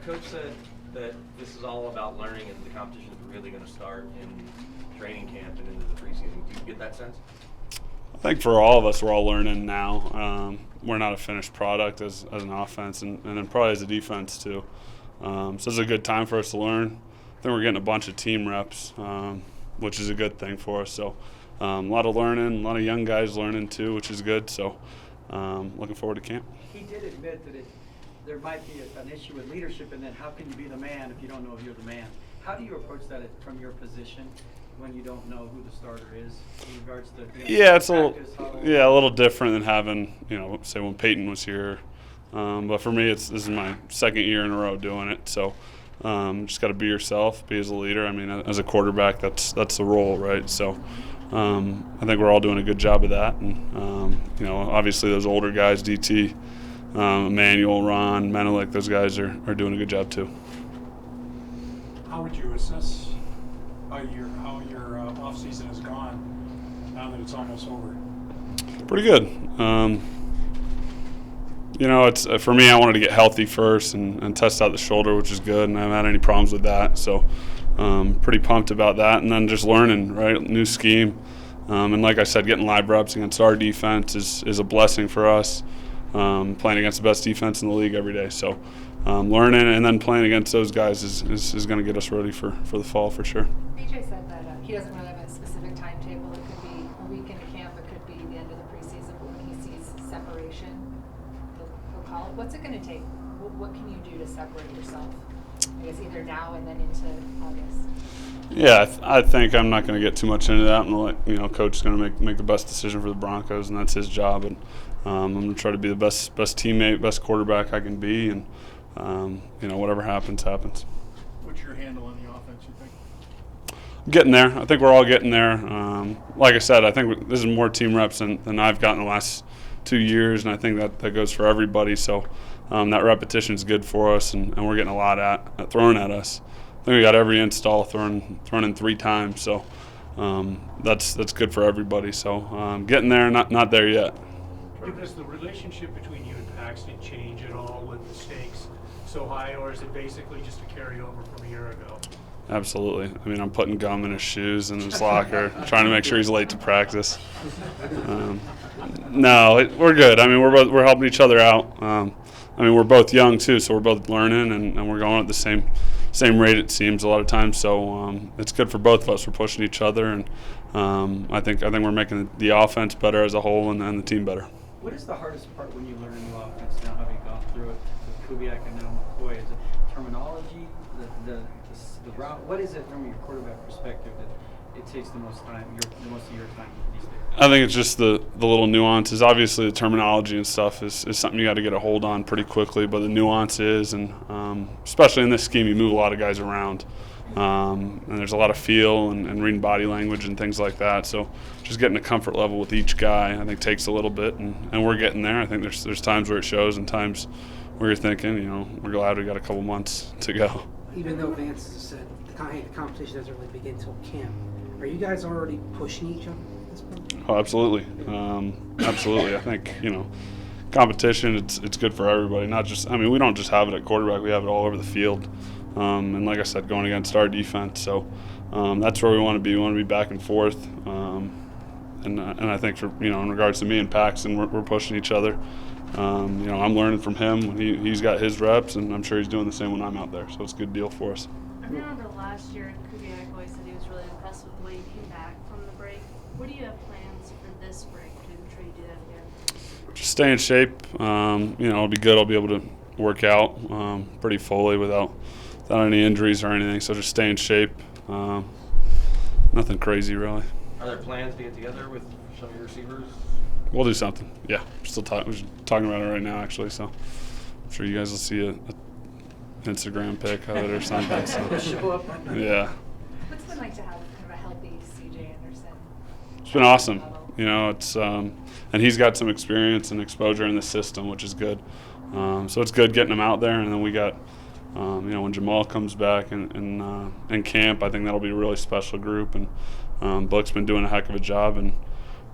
Coach said that this is all about learning and the competition is really going to start in training camp and into the preseason. Do you get that sense? I think for all of us, we're all learning now. We're not a finished product as an offense and then probably as a defense too. So it's a good time for us to learn. I think we're getting a bunch of team reps, which is a good thing for us. So a lot of learning, a lot of young guys learning too, which is good. So looking forward to camp. He did admit that there might be an issue with leadership, and then how can you be the man if you don't know if you're the man? How do you approach that from your position when you don't know who the starter is in regards to yeah, it's practice, a little different than having, say when Peyton was here. But for me, this is my second year in a row doing it. So just got to be yourself, be as a leader. I mean, as a quarterback, that's the role, right? So I think we're all doing a good job of that. And, obviously those older guys, DT, Emmanuel, Ron, Menelik, those guys are doing a good job too. How would you assess how your off season has gone now that it's almost over? Pretty good. It's for me. I wanted to get healthy first and test out the shoulder, which is good, and I haven't had any problems with that. So, pretty pumped about that. And then just learning, right, new scheme, and like I said, getting live reps against our defense is a blessing for us. Playing against the best defense in the league every day. So, learning and then playing against those guys is going to get us ready for the fall for sure. BJ said that he doesn't really have a specific timetable. It could be a week into camp. It could be the end of the preseason. But when he sees separation, he'll call it. What's it going to take? What can you do to separate yourself? I guess either now and then into August. Yeah, I think I'm not going to get too much into that. I'm going to let Coach is going to make the best decision for the Broncos, and that's his job. And I'm going to try to be the best teammate, best quarterback I can be, and whatever happens. What's your handle on the offense, you think? Getting there. I think we're all getting there. Like I said, I think this is more team reps than I've gotten the last 2 years, and I think that goes for everybody. So that repetition is good for us, and we're getting a lot thrown at us. I think we got every install thrown in 3 times, so that's good for everybody. So getting there, not there yet. Does the relationship between you and Paxton change at all with the stakes so high, or is it basically just a carryover from a year ago? Absolutely. I mean, I'm putting gum in his shoes and his locker, trying to make sure he's late to practice. No, we're good. I mean, we're helping each other out. We're both young too, so we're both learning and we're going at the same rate it seems a lot of times. So it's good for both of us. We're pushing each other, and I think we're making the offense better as a whole and the team better. What is the hardest part when you learn a new offense now, having gone through it with Kubiak and now McCoy? Is it terminology, the route? What is it from your quarterback perspective that it takes the most of your time these days? I think it's just the little nuances. Obviously, the terminology and stuff is something you got to get a hold on pretty quickly, but the nuances, and especially in this scheme, you move a lot of guys around. And there's a lot of feel and reading body language and things like that. So just getting a comfort level with each guy, I think, takes a little bit, and we're getting there. I think there's times where it shows and times where you're thinking, we're glad we got a couple months to go. Even though Vance has said the competition doesn't really begin until camp, are you guys already pushing each other at this point? Oh, absolutely. Absolutely. I think, competition, it's good for everybody. We don't just have it at quarterback. We have it all over the field. And like I said, going against our defense. So that's where we want to be. We want to be back and forth. And I think in regards to me and Paxton, we're pushing each other. I'm learning from him. He's got his reps, and I'm sure he's doing the same when I'm out there. So it's a good deal for us. I remember last year, Kubiak always said he was really impressed with the way you came back from the break. What do you have plans for this break to try to do that again? Just stay in shape. It'll be good. I'll be able to work out pretty fully without any injuries or anything. So just stay in shape. Nothing crazy, really. Are there plans to get together with some of your receivers? We'll do something. Yeah, we're talking about it right now, actually. So I'm sure you guys will see a Instagram pic of it or something. So. Show up. Yeah. What's it been like to have kind of a healthy C.J. Anderson? It's been awesome. It's and he's got some experience and exposure in the system, which is good. So it's good getting him out there, and then we got. When Jamal comes back in camp, I think that'll be a really special group. And Book's been doing a heck of a job, and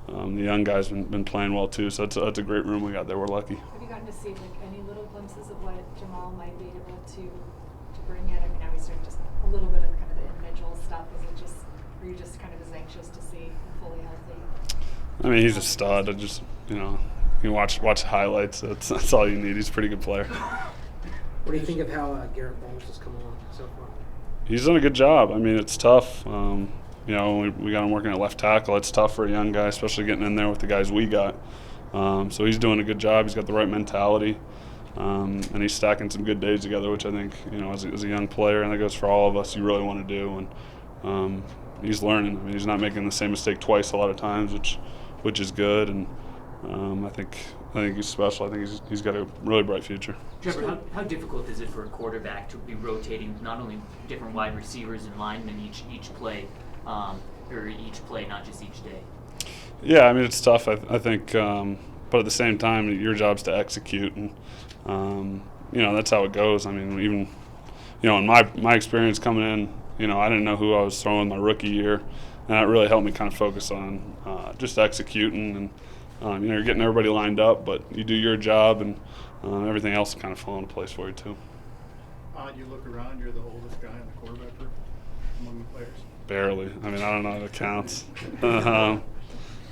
the young guys been playing well too. So that's a great room we got there. We're lucky. Have you gotten to see any little glimpses of what Jamal might be able to to bring in? I mean, now he's doing just a little bit of kind of the individual stuff. Are you just kind of as anxious to see him fully healthy? I mean, he's a stud. I just, you watch highlights. That's all you need. He's a pretty good player. What do you think of how Garrett Bowles has come along so far? He's done a good job. I mean, it's tough. We got him working at left tackle. It's tough for a young guy, especially getting in there with the guys we got. So he's doing a good job. He's got the right mentality, and he's stacking some good days together, which I think, as a young player, and that goes for all of us, you really want to do. And he's learning. I mean, he's not making the same mistake twice a lot of times, which is good. And I think he's special. I think he's got a really bright future. Trevor, how difficult is it for a quarterback to be rotating not only different wide receivers and linemen each play, or each play, not just each day? Yeah, I mean, it's tough. I think, but at the same time, your job's to execute, and that's how it goes. I mean, even in my experience coming in, I didn't know who I was throwing my rookie year, and that really helped me kind of focus on just executing, and you're getting everybody lined up, but you do your job, and everything else will kind of fall into place for you too. You look around, you're the oldest guy in the quarterback group among the players. Barely. I mean, I don't know how it counts.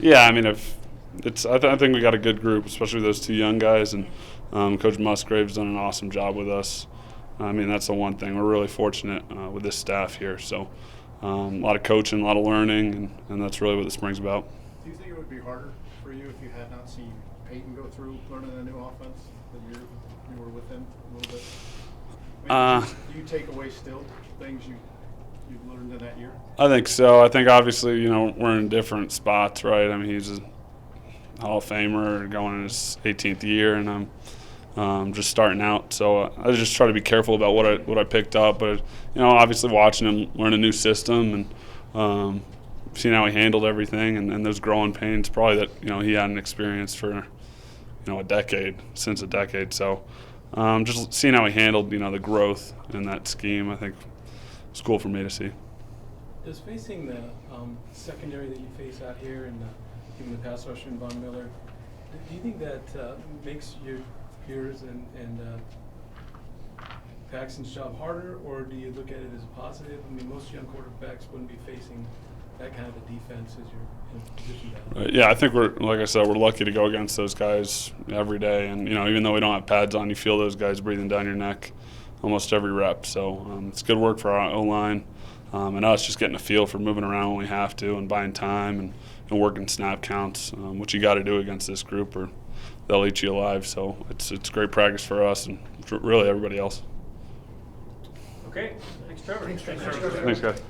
Yeah, I mean, I think we got a good group, especially those two young guys, and Coach Musgrave's done an awesome job with us. I mean, that's the one thing. We're really fortunate with this staff here. So a lot of coaching, a lot of learning, and that's really what the spring's about. Do you think it would be harder for you if you had not seen Peyton go through learning a new offense the year you were with him a little bit? Do you take away still things you've learned in that year? I think so. I think obviously, we're in different spots, right? I mean, he's a Hall of Famer going in his 18th year, and I'm just starting out. So I just try to be careful about what I picked up. But obviously watching him learn a new system and seeing how he handled everything, and those growing pains probably that he hadn't experienced for a decade. So just seeing how he handled the growth in that scheme, I think it's cool for me to see. Does facing the secondary that you face out here and even the pass rusher in Von Miller, do you think that makes yours and Paxton's job harder, or do you look at it as a positive? I mean, most young quarterbacks wouldn't be facing that kind of a defense as you're in position down. Yeah, I think we're lucky to go against those guys every day, and even though we don't have pads on, you feel those guys breathing down your neck almost every rep. So it's good work for our O-line, and us just getting a feel for moving around when we have to and buying time and working snap counts, which you got to do against this group or they'll eat you alive. So it's great practice for us and for really everybody else. Okay, thanks, Trevor. Thanks, Trevor. Thanks, guys.